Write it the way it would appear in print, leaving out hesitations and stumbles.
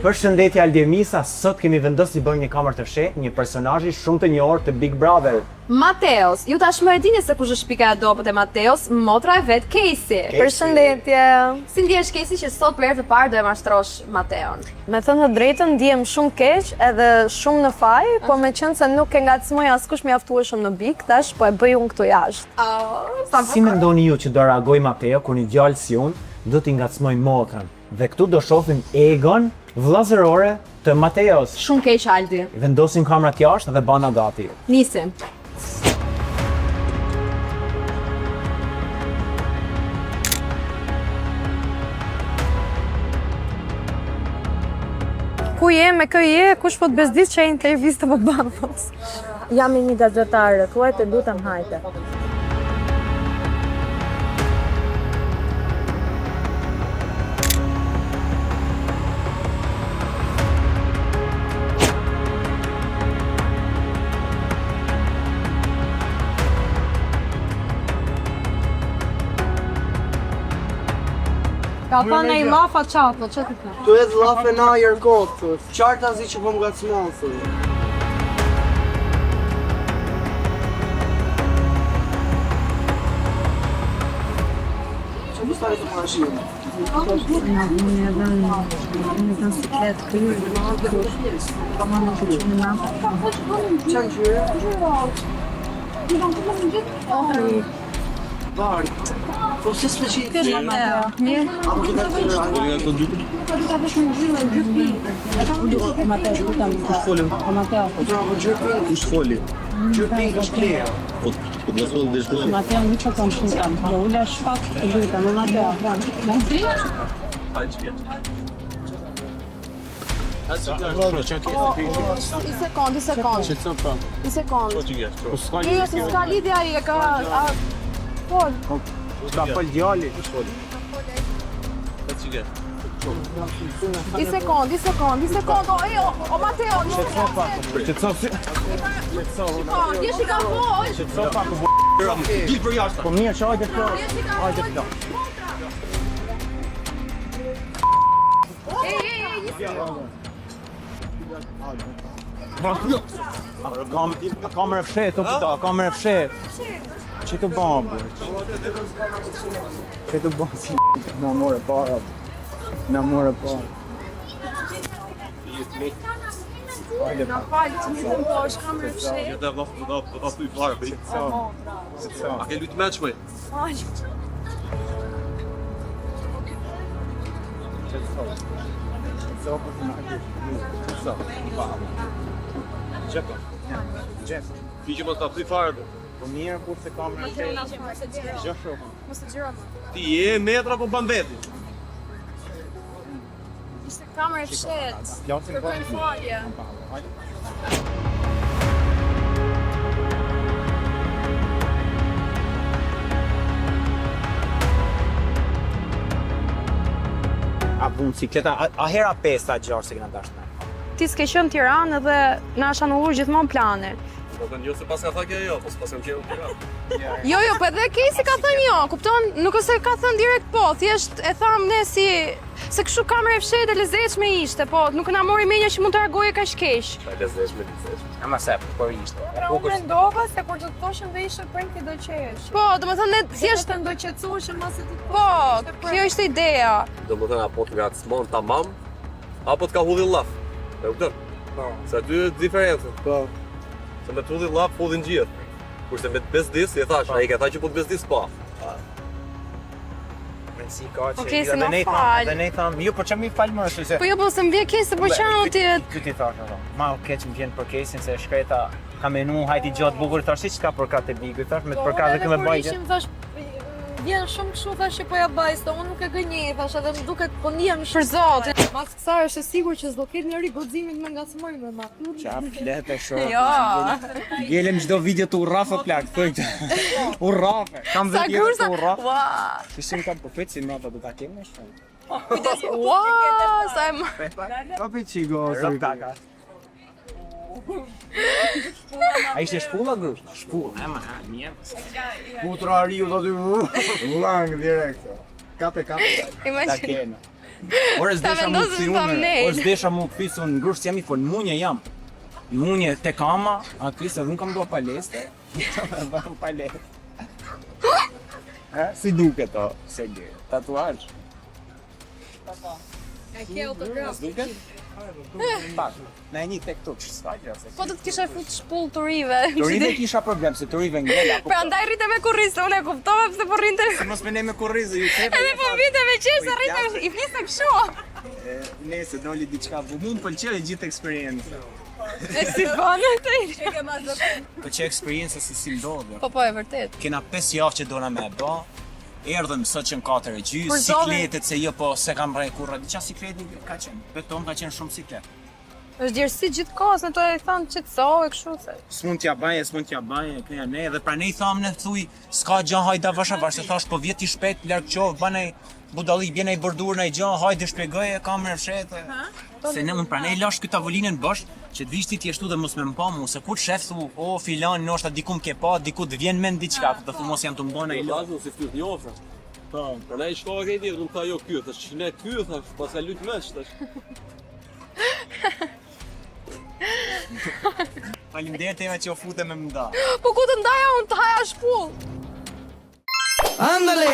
Përshëndetje Aldemisa, sot kemi vendosur të bëjmë një kamer të fshehtë, një personazhi shumë të njohur të Big Brother. Mateos, ju tashmë e dini se kush është pika e dobët e Mateos, motra e vet Casey. Përshëndetje. Si ndjesh Casey që sot për herë të parë do e mashtrosh Mateon? Me thënë të drejtën, ndihem shumë keq edhe shumë në faj, po me qenë se nuk e ngacmoj askush mjaftueshëm në Big, tash po e bëj unë këtu jashtë. Si mendoni ju që do reagoj Mateo kur një djalë si unë do t'i ngacmoj motrën? Dhe këtu do shohim egon vllazërore të Mateos. Shumë keq Aldi. Vendosim kamerat jashtë dhe bana gati. Nisim. Ku je, me kë je, kush po të bezdis që e intervistë po banë, thos. Jam një gazetare, thuaj të lutem hajte. Ka thënë e i lafa qatë, që të të? Tu edhe lafe na jërkotë, qarta zi që po më gacmonë, thë. Që më stari të parashimë? Qanë qyre? Bari. Po se s'pëqi? Kësh Mateo. Apo që ka të Kush foli? Gjyrping është kleja. Mateo nuk po kam shumë kam. Do ula shpak e lutem, më Mateo, vran. I sekond. I sekond. Jo, se s'ka lidhje ai, e ka... Fol. Da fol djali. I sekond. O Mateo, nuk Jesh i ka fol. Po mirë, që hajde këto. Hajde këto. Kamerë fshet, kamerë fshet. Që të bëmë, bërë? Që të bëmë si në more para. Në more para. Na falë që një të më është kamerë fshet. Je daar nog u klaar mee. Oké, doe het match mee. Vind je me dat niet vaardig? Po mirë, kur se kamerë fshet. Gjë shohëm. Mos e gjiro më. Ti je metra po ban veti. Ishte kamerë fshet. Kërkojnë falje. A bunë cikleta, a hera 5 ta gjarë se këna dashtë me. Ti s'ke qënë Tiranë dhe na është anullur gjithmonë plane. Po të jo se pas ka thënë jo, po s'pas kam qenë Tiranë. Jo, po edhe Casey ka thënë jo, kupton? Nuk ose ka thënë direkt po, thjesht e tham ne si se kështu kamerë fshet e lezetshme ishte, po nuk na mori menja që mund të reagoje kaq keq. Ai lezetshme. Ama se, por ishte. Unë mendova se kur të të thoshëm dhe ishte prank ti do qesh. Po, domethënë ne thjesht Thjesht do qetësoheshëm mos e ti. po, kjo ishte ideja. Domethënë apo të ngacmon tamam, apo të ka hudhi llaf. E kupton? Po. Sa dy diferencë. Po. Se me të hudhi llaf, hudhin gjithë. Kurse me të bezdis, si e thash, ai ka thënë që po të bezdis pa. Si ka që... Okej, se më fal. Dhe ne thamë, jo, po që mi falë më se... Po jo, po se më vje Casey, po çanu ti... Ky ti thash ato. Ma o keq më vjen për Casey se shkreta ka menu hajti gjatë bukur thash si çka përkat e Bigu, thash me të përkat dhe këme bajgje. Thash vjen shumë kështu thash që po ja baj, se unë nuk e gënjej, thash edhe më duket po ndihem Për zot. Mas kësaj është e sigurt që s'do ketë njëri guximin me ngacmoj me ma. Qa flet e shoh. Jo. Gjelem çdo video të urrafe plak, thojtë. Urrafe. Kam Sa vetë kursa. të urrafe. Ua. Kishim kam përpit si nota do ta kemë shumë. Ua, sa e më... Kapi qigo, rëp kaka. A ishte shpulla grup? Shpulla, ema, mjetë. Putra Riu do të lang direkt. Kape. Ta Imagine. kena. Ore s'desha mu vendosë këthi në unë, thumbnail. ore s'desha mu këthi se unë ngrush jam i fol, munje jam. Munje te kama, a këthi se unë kam do paleste, bëhem paleste. Si duke to, se gje, tatuazh. S'duket? Pak, na e një tek tu, që s'ka gjë, se Po të kisha fut shpull të rive. të rive kisha problem, se të rive ngella. Pra ndaj rrite me kurrizë, unë e kuptova pse po rrinte. Mos me ne me kurrizë, ju tepe. Edhe po vite me qesë rrite i fliste kështu. Nese, doli diçka, bu mu më pëlqeu e gjithë eksperiencë. E si bane të Po që eksperiencë si ndodhë. Po e vërtet. Kena 5 javë që dona me bë. Erdhëm sot që në 4 e gjys, Për zotin. sikletet se jo po se kam brej kurrë. Diqa sikleti ka qenë, beton ka qenë shumë siklet. Është djersi gjithë kohës, në to e thanë qetëso e kështu se. S'mund t'ja baje, këja ne, dhe pra ne i thamë ne thuj, s'ka gjë hajda vash, se thash po vjet i shpejt, larg qovë, banej budalli, bjene i bërdur në i gjë, hajde shpjegoje, kamerë fshete. Se ne mund pra ne i lash këtë tavolinën bosh, që të vishti ti ashtu dhe mos me mpa mu, se kur shef thu, o filan, ndoshta diku m'ke pa, diku të vjen mend diçka, do thu mos janë të mbona i lash. Lazën si fyt një ofër. Po. Për ne i shkova këti, dhe më tha jo ky, thash ne ky, thash, pas ka lut mesh, thash. Faleminderit ema që u fute me mda. Po ku të ndaja unë të haja shpull? Ándale.